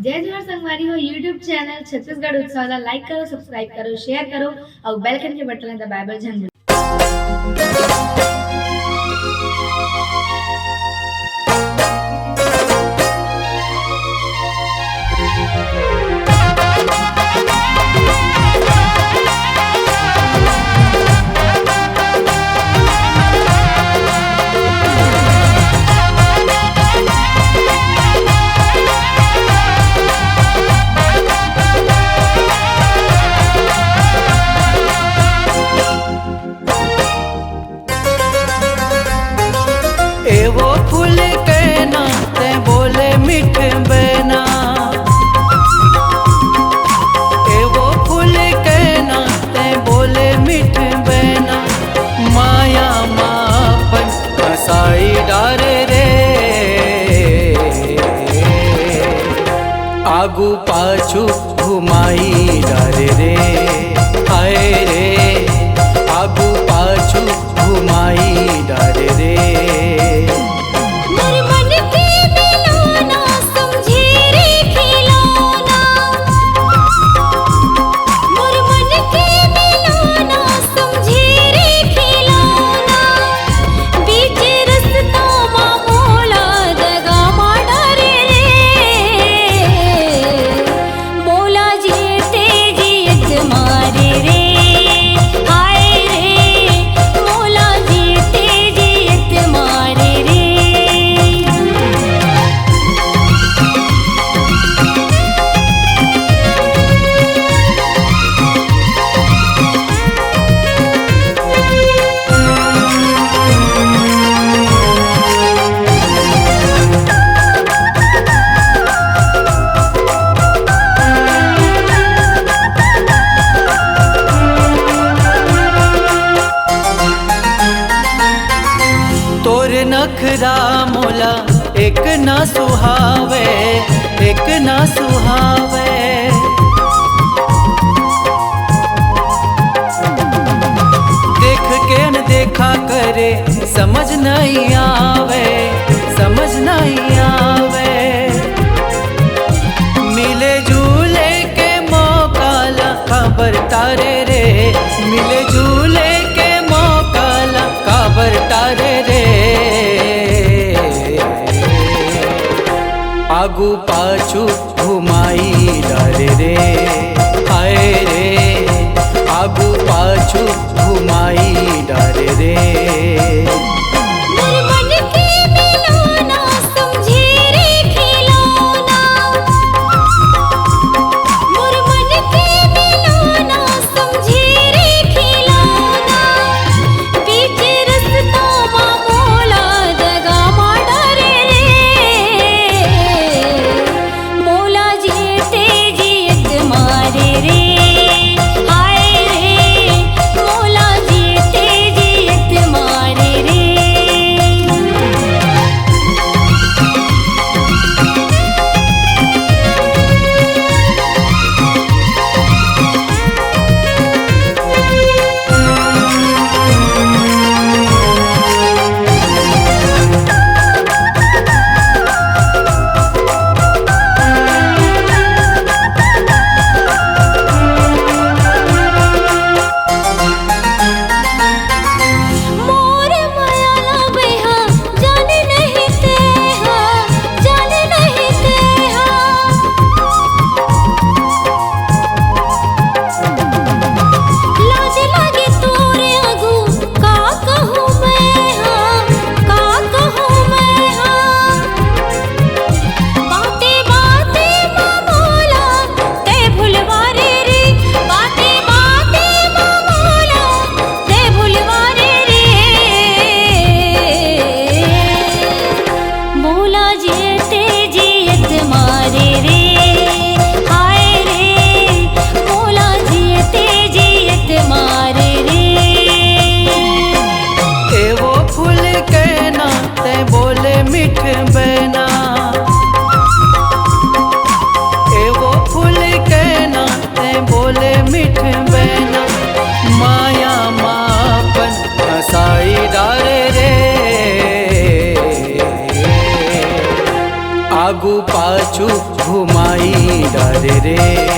जय जोहर संगवारी हो यूट्यूब चैनल छत्तीसगढ़ उत्सव लाइक करो, सब्सक्राइब करो, शेयर करो और बेल आइकन के बटन दबाए बर झन एवो फूल के नाते बोले मीठे बना, एवो फूल के नाते बोले मीठे बना, माया मापन हसाई डारे रे, आगू पाछू घुमाई डारे रे, हाय रे आगू पाछू घुमाई डारे रे। नखरा मोला एक ना सुहावे, एक ना सुहावे, देख के न देखा करे समझ नहीं आवे, समझ नहीं आवे, मिले झूले के मौका ला खबर तारे रे, मिले झूले के मौका ला खबर तारे रे, आगू पाछू घुमाई डारे रे, हाय रे आगू पाछू घुमाई डारे रे। बोला जी डारे रे।